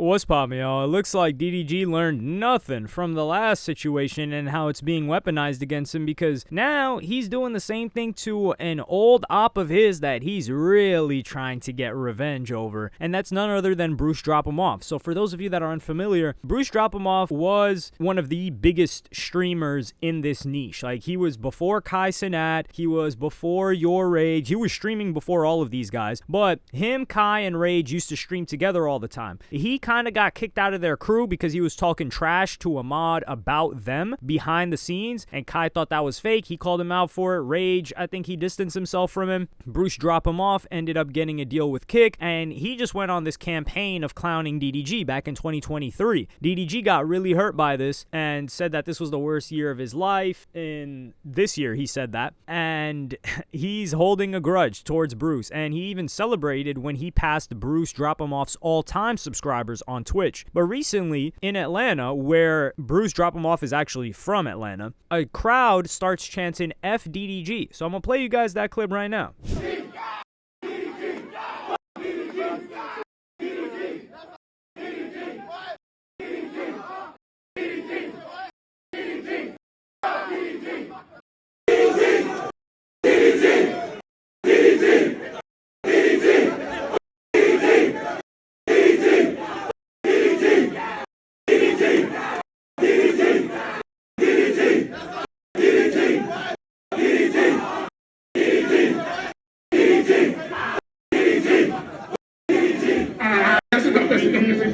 What's poppin', y'all? It looks like DDG learned nothing from the last situation and how it's being weaponized against him, because now he's doing the same thing to an old op of his that he's really trying to get revenge over, and that's none other than BruceDropEmOff. So for those of you that are unfamiliar, BruceDropEmOff was one of the biggest streamers in this niche. Like, he was before Kai Cenat, he was before Your Rage, he was streaming before all of these guys, but him, Kai, and Rage used to stream together all the time. He kind of got kicked out of their crew because he was talking trash to a mod about them behind the scenes, and Kai thought that was fake. He called him out for it. Rage, I think he distanced himself from him. BruceDropEmOff ended up getting a deal with Kick, and he just went on this campaign of clowning DDG back in 2023. DDG got really hurt by this and said that this was the worst year of his life. In this year, he said that, and he's holding a grudge towards Bruce, and he even celebrated when he passed BruceDropEmOff's all-time subscribers on Twitch. But recently in Atlanta, where BruceDropEmOff is actually from Atlanta, a crowd starts chanting FDDG. So I'm gonna play you guys that clip right now.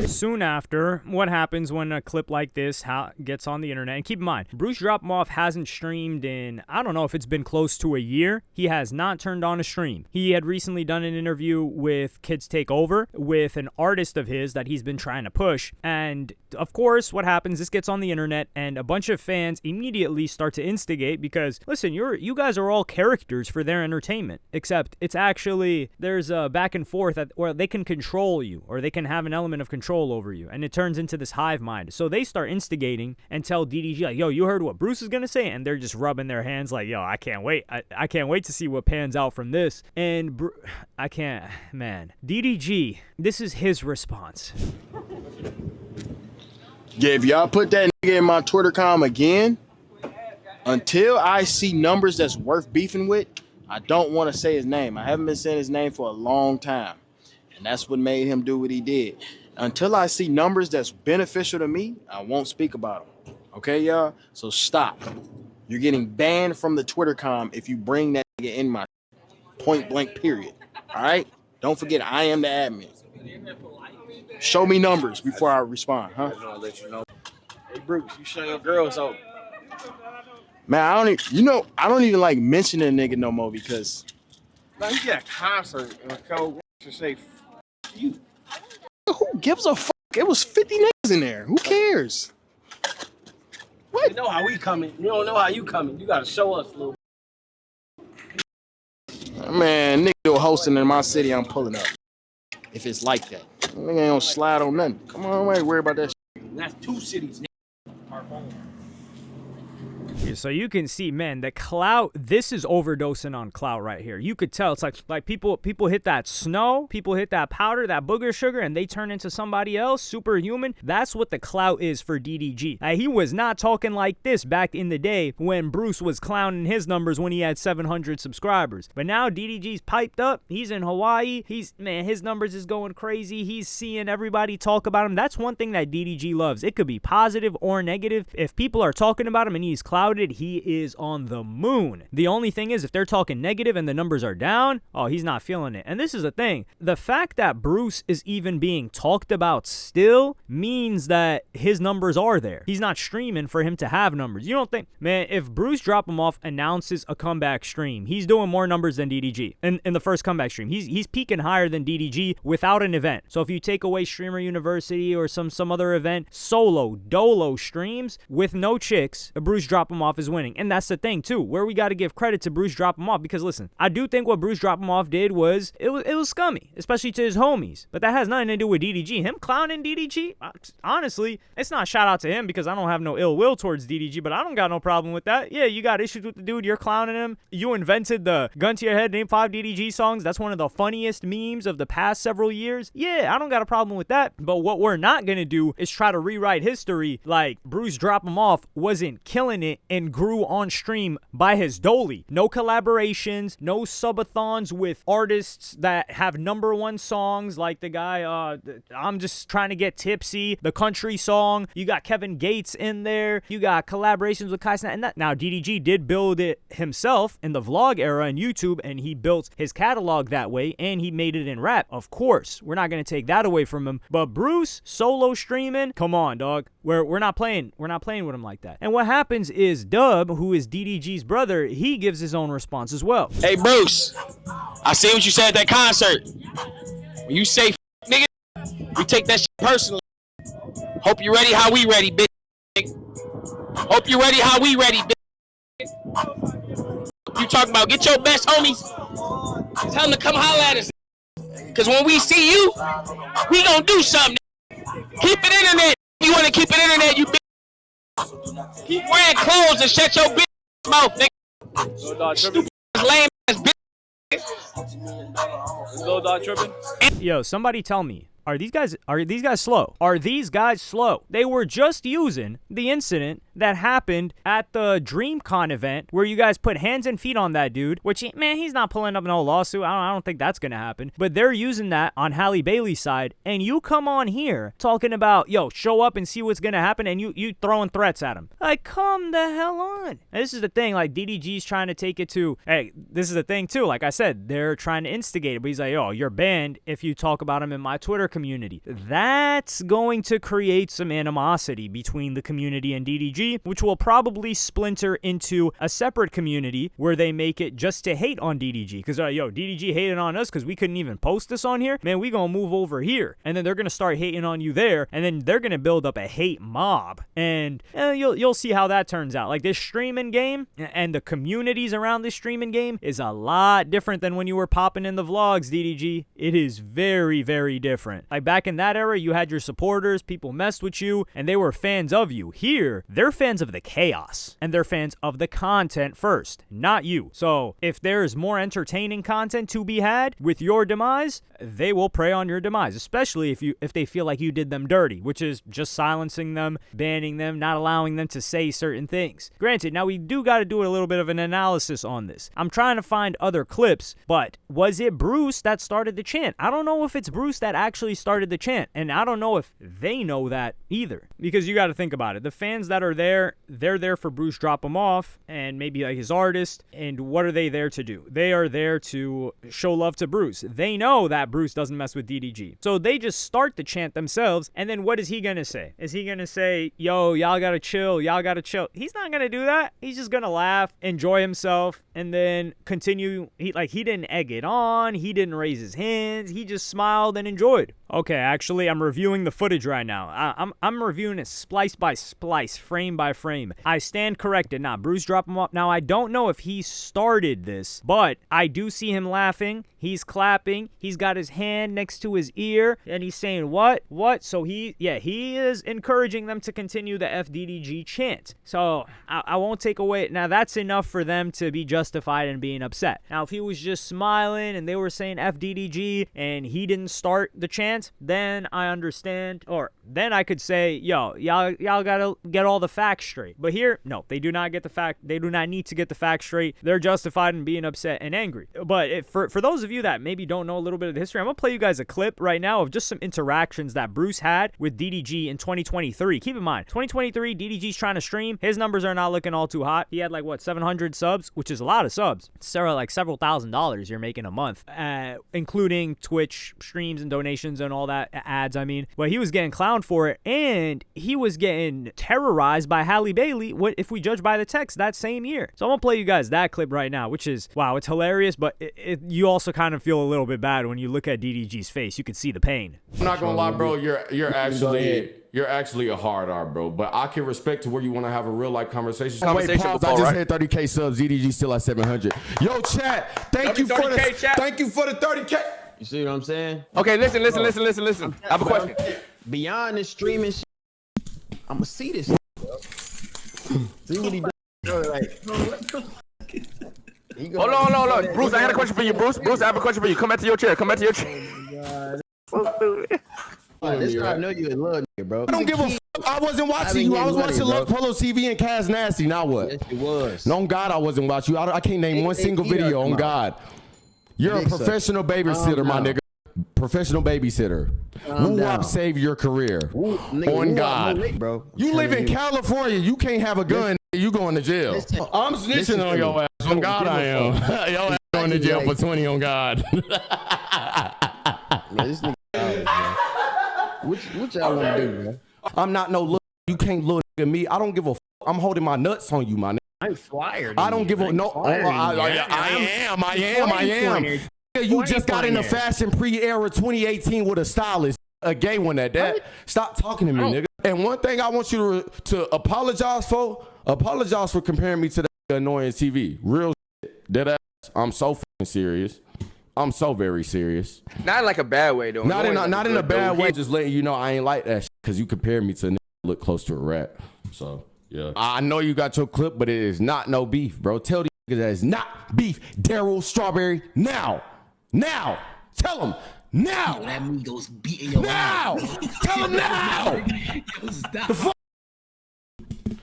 Soon after, what happens when a clip like this gets on the internet? And keep in mind, BruceDropEmOff hasn't streamed in, I don't know if it's been close to a year. He has not turned on a stream. He had recently done an interview with Kids Take Over with an artist of his that he's been trying to push. And of course, what happens, this gets on the internet and a bunch of fans immediately start to instigate because, listen, you guys are all characters for their entertainment. Except it's actually, there's a back and forth where they can control you, or they can have an element of control over you, and it turns into this hive mind. So they start instigating and tell DDG, like, yo, you heard what Bruce is gonna say? And they're just rubbing their hands like, yo, I can't wait. I can't wait to see what pans out from this. And I can't, man. DDG, this is his response. Yeah, if y'all put that nigga in my Twitter com again, until I see numbers that's worth beefing with, I don't want to say his name. I haven't been saying his name for a long time. And that's what made him do what he did. Until I see numbers that's beneficial to me, I won't speak about them. Okay, y'all? So stop. You're getting banned from the Twitter com if you bring that nigga in my point blank period. All right? Don't forget, I am the admin. Show me numbers before I respond, huh? I'll let you know. Hey, Bruce, you show your girls out. Man, I don't even like mentioning a nigga no more because... Now you get a concert and a cold to say, f you. Who gives a fuck? It was 50 niggas in there. Who cares? What? You know how we coming. You don't know how you coming. You gotta show us, little. Man, nigga do hosting in my city, I'm pulling up. If it's like that. Nigga ain't gonna slide on nothing. Come on, I ain't worry about that shit. And that's two cities, nigga. So you can see, man, the clout, this is overdosing on clout right here. You could tell. It's like people hit that snow, people hit that powder, that booger sugar, and they turn into somebody else, superhuman. That's what the clout is for DDG. He was not talking like this back in the day when Bruce was clowning his numbers when he had 700 subscribers. But now DDG's piped up. He's in Hawaii. His numbers is going crazy. He's seeing everybody talk about him. That's one thing that DDG loves. It could be positive or negative. If people are talking about him and he's clouded, he is on the moon. The only thing is, if they're talking negative and the numbers are down, oh, he's not feeling it. And this is the thing. The fact that Bruce is even being talked about still means that his numbers are there. He's not streaming for him to have numbers. You don't think, man, if BruceDropEmOff announces a comeback stream, he's doing more numbers than DDG. In the first comeback stream, he's peaking higher than DDG without an event. So if you take away Streamer University or some other event, solo, dolo streams with no chicks, BruceDropEmOff BruceDropEmOff is winning. And that's the thing, too, where we got to give credit to BruceDropEmOff, because, listen, I do think what BruceDropEmOff did was, it was scummy, especially to his homies. But that has nothing to do with DDG. Him clowning DDG, honestly, it's not a shout out to him because I don't have no ill will towards DDG, but I don't got no problem with that. Yeah, you got issues with the dude, you're clowning him. You invented the gun to your head, name 5 DDG songs. That's one of the funniest memes of the past several years. Yeah, I don't got a problem with that. But what we're not going to do is try to rewrite history like BruceDropEmOff wasn't killing it and grew on stream by his dolly. No collaborations, no subathons with artists that have #1 songs like the guy, I'm just trying to get tipsy, the country song. You got Kevin Gates in there. You got collaborations with Kai Cenat. And that, now, DDG did build it himself in the vlog era on YouTube, and he built his catalog that way, and he made it in rap. Of course, we're not going to take that away from him. But Bruce solo streaming, come on, dog. We're not playing with him like that. And what happens is Dub, who is DDG's brother, he gives his own response as well. Hey, Bruce, I see what you said at that concert. When you say nigga, we take that shit personally. Hope you ready how we ready, bitch. Hope you ready how we ready, bitch. You talking about get your best homies. Tell them to come holler at us. Cause when we see you, we gonna do something. Keep it internet. You wanna keep it internet, you bitch. Keep wearing clothes and shut your bitch mouth, nigga. Stupid lame ass bitch. Yo, somebody tell me, are these guys slow? Are these guys slow? They were just using the incident that happened at the DreamCon event where you guys put hands and feet on that dude, which, man, he's not pulling up no lawsuit. I don't think that's gonna happen. But they're using that on Halle Bailey's side, and you come on here talking about, yo, show up and see what's gonna happen, and you throwing threats at him. Like, come the hell on. And this is the thing, like, DDG's trying to take it to, hey, this is the thing too, like I said, they're trying to instigate it, but he's like, yo, you're banned if you talk about him in my Twitter community. That's going to create some animosity between the community and DDG, which will probably splinter into a separate community where they make it just to hate on DDG. Because, yo, DDG hated on us because we couldn't even post this on here. Man, we gonna move over here. And then they're gonna start hating on you there. And then they're gonna build up a hate mob. And you'll see how that turns out. Like, this streaming game and the communities around this streaming game is a lot different than when you were popping in the vlogs, DDG. It is very, very different. Like, back in that era, you had your supporters, people messed with you, and they were fans of you. Here, they're fans of the chaos, and they're fans of the content first, not you. So if there's more entertaining content to be had with your demise, they will prey on your demise, especially if they feel like you did them dirty, which is just silencing them, banning them, not allowing them to say certain things. Granted, now we do got to do a little bit of an analysis on this. I'm trying to find other clips, but was it Bruce that started the chant? I don't know if it's Bruce that actually started the chant, and I don't know if they know that either, because you got to think about it. The fans that are there, they're there for BruceDropEmOff and maybe like his artist, and what are they there to do? They are there to show love to Bruce. They know that Bruce doesn't mess with DDG, so they just start the chant themselves, and then what is he gonna say? Is he gonna say, yo, y'all gotta chill, y'all gotta chill? He's not gonna do that. He's just gonna laugh, enjoy himself, and then continue. He didn't egg it on, he didn't raise his hands, he just smiled and enjoyed. Okay, actually, I'm reviewing the footage right now. I'm reviewing it splice by splice, frame by frame. I stand corrected. Now, BruceDropEmOff. Now, I don't know if he started this, but I do see him laughing. He's clapping. He's got his hand next to his ear, and he's saying, what? What? So he is encouraging them to continue the FDDG chant. So I won't take away. Now, that's enough for them to be justified in being upset. Now, if he was just smiling and they were saying FDDG and he didn't start the chant, then I understand, or then I could say, yo, y'all gotta get all the facts straight. But here, no, they do not get the fact. They do not need to get the facts straight. They're justified in being upset and angry. But for those of you that maybe don't know a little bit of the history, I'm gonna play you guys a clip right now of just some interactions that Bruce had with DDG in 2023. Keep in mind, 2023, DDG's trying to stream. His numbers are not looking all too hot. He had like, what, 700 subs, which is a lot of subs. It's like several $1,000s you're making a month, including Twitch streams and donations and and all that ads, I mean. But he was getting clowned for it, and he was getting terrorized by Halle Bailey, if we judge by the text, that same year. So I'm going to play you guys that clip right now, which is, wow, it's hilarious, but you also kind of feel a little bit bad when you look at DDG's face. You can see the pain. I'm not going to lie, bro. You're actually a hard R, bro. But I can respect to where you want to have a real life conversation. Wait, pause. I just had 30K subs. DDG still at 700. Yo, chat. Thank you for the 30K. You see what I'm saying? Okay, listen. I have a question. Beyond the streaming shit, I'ma see this. See what he doing. Hold on. Bruce, I got a question for you, Bruce. Bruce, I have a question for you. Come back to your chair. This time I know you in love, bro. I don't give a fuck. I wasn't watching you. I was watching Love Polo TV and Cash Nasty. Now what? Yes, it was. No, on God, I wasn't watching you. I can't name one single video on God. You're a professional babysitter, my nigga. Professional babysitter. Woo-wop save your career. On God. Bro. You live in California. You can't have a gun. You going to jail. I'm snitching on your ass. On God, I am. Your ass going to jail for 20 on God. What y'all want to do, man? I'm not no look. You can't look at me. I don't give a f. I'm holding my nuts on you, my nigga. I'm fired. I don't give a no. I am. You just got into fashion pre-era 2018 with a stylist, a gay one at that. Stop talking to me, nigga. And one thing I want you to apologize for comparing me to that annoying TV. Real shit. Dead ass. I'm so fucking serious. I'm so very serious. Not in like a bad way, though. Not in a bad way. Just letting you know I ain't like that shit because you compare me to a nigga look close to a rat. So, yeah. I know you got your clip, but it is not no beef, bro. Tell these niggas that it's not beef. Daryl Strawberry now. Now. Tell them now. That Migos beating your now. Tell them now. The fuck?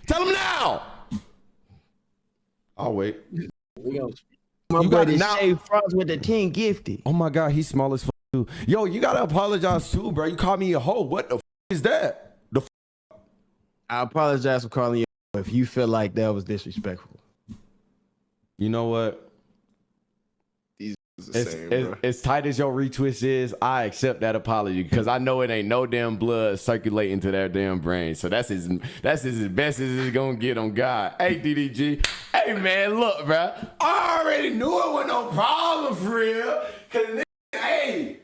Tell them now. I'll wait. My boy got shaved frost with the 10 gifted. Oh my God, he's small as fuck too. Yo, you gotta apologize too, bro. You called me a hoe. What the fuck is that? I apologize for calling you if you feel like that was disrespectful. You know what? Same, as tight as your retwist is, I accept that apology because I know it ain't no damn blood circulating to their damn brain. So that's as best as it's gonna get on God. Hey DDG, hey man, look, bro, I already knew it was no problem for real. Cause hey,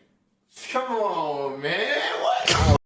come on, man, what?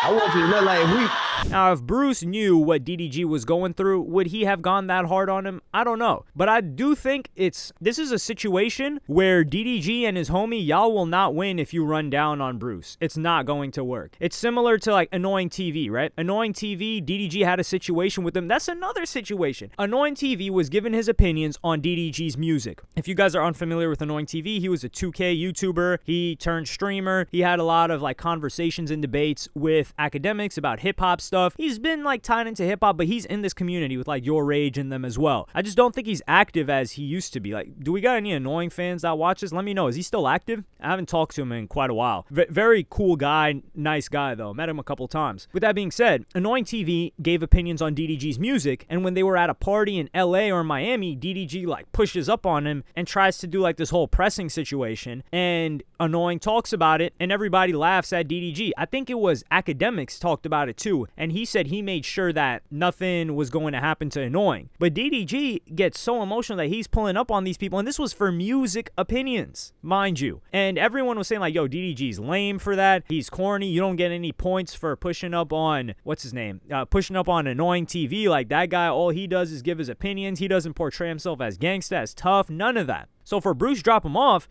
I want you to know, like, Now, if Bruce knew what DDG was going through, would he have gone that hard on him? I don't know. But I do think this is a situation where DDG and his homie, y'all will not win if you run down on Bruce. It's not going to work. It's similar to like Annoying TV, right? Annoying TV, DDG had a situation with him. That's another situation. Annoying TV was given his opinions on DDG's music. If you guys are unfamiliar with Annoying TV, he was a 2K YouTuber. He turned streamer. He had a lot of like conversations and debates with academics about hip-hop stuff. He's been like tied into hip-hop, but he's in this community with like Your Rage and them as well. I just don't think he's active as he used to be. Like, do we got any Annoying fans that watch this? Let me know. Is he still active? I haven't talked to him in quite a while. Very cool guy, nice guy though. Met him a couple times. With that being said, Annoying TV gave opinions on DDG's music, and when they were at a party in LA or Miami, DDG like pushes up on him and tries to do like this whole pressing situation, and Annoying talks about it and everybody laughs at DDG. I think it was academics talked about it too, and he said he made sure that nothing was going to happen to Annoying. But DDG gets so emotional that he's pulling up on these people, and this was for music opinions, mind you. And everyone was saying like, yo, DDG's lame for that. He's corny. You don't get any points for pushing up on, what's his name? Pushing up on Annoying TV. Like, that guy, all he does is give his opinions. He doesn't portray himself as gangsta, as tough, none of that. So for BruceDropEmOff,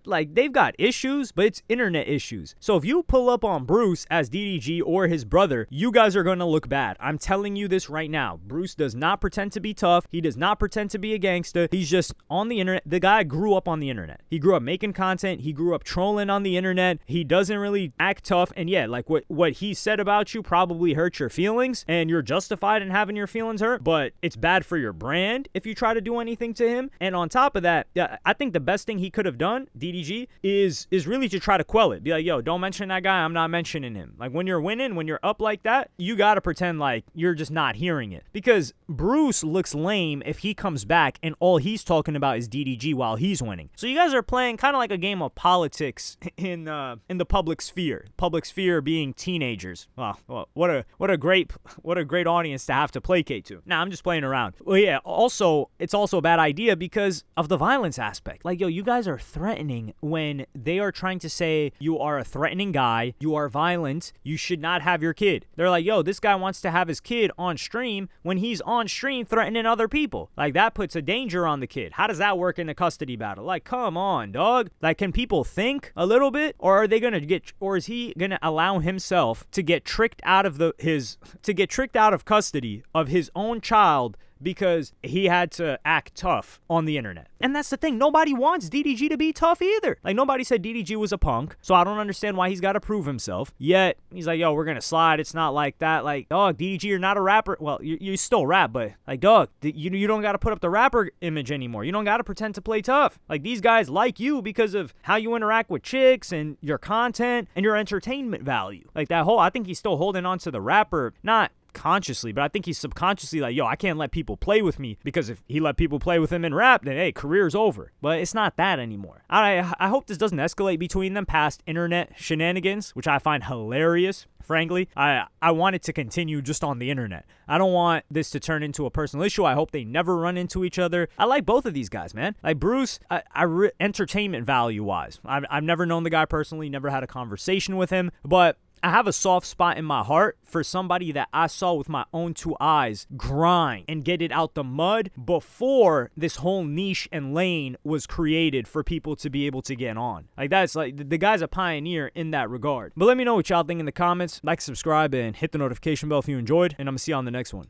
like they've got issues, but it's internet issues. So if you pull up on Bruce as DDG or his brother, you guys are going to look bad. I'm telling you this right now. Bruce does not pretend to be tough. He does not pretend to be a gangster. He's just on the internet. The guy grew up on the internet. He grew up making content. He grew up trolling on the internet. He doesn't really act tough. And yeah, like what he said about you probably hurt your feelings, and you're justified in having your feelings hurt, but it's bad for your brand if you try to do anything to him. And on top of that, that I think the best thing he could have done, DDG, is really to try to quell it. Be like, yo, don't mention that guy. I'm not mentioning him. Like, when you're winning, when you're up like that, you got to pretend like you're just not hearing it. Because Bruce looks lame if he comes back and all he's talking about is DDG while he's winning. So you guys are playing kind of like a game of politics in the public sphere. Public sphere being teenagers. Well, what a great audience to have to placate to. Nah, I'm just playing around. Well, yeah, also, it's also a bad idea because of the violence aspect. Like, yo, you guys are threatening when they are trying to say you are a threatening guy, you are violent, you should not have your kid. They're like, yo, this guy wants to have his kid on stream when he's on stream threatening other people. Like, that puts a danger on the kid. How does that work in a custody battle? Like, come on, dog. Like, can people think a little bit? Or are they gonna or is he gonna allow himself to get tricked out of custody of his own child because he had to act tough on the internet? And that's the thing. Nobody wants DDG to be tough either. Like, nobody said DDG was a punk, so I don't understand why he's got to prove himself. Yet, he's like, yo, we're going to slide. It's not like that. Like, dog, DDG, you're not a rapper. Well, you still rap, but, like, dog, you don't got to put up the rapper image anymore. You don't got to pretend to play tough. Like, these guys like you because of how you interact with chicks and your content and your entertainment value. Like, I think he's still holding on to the rapper, not consciously, but I think he's subconsciously like, yo, I can't let people play with me, because if he let people play with him in rap, then hey, career's over. But it's not that anymore. I hope this doesn't escalate between them past internet shenanigans, which I find hilarious. Frankly, I want it to continue just on the internet. I don't want this to turn into a personal issue. I hope they never run into each other. I like both of these guys, man. Like Bruce, entertainment value wise, I've never known the guy personally, never had a conversation with him, but I have a soft spot in my heart for somebody that I saw with my own two eyes grind and get it out the mud before this whole niche and lane was created for people to be able to get on. Like, that's like, the guy's a pioneer in that regard. But let me know what y'all think in the comments. Like, subscribe, and hit the notification bell if you enjoyed, and I'm gonna see you on the next one.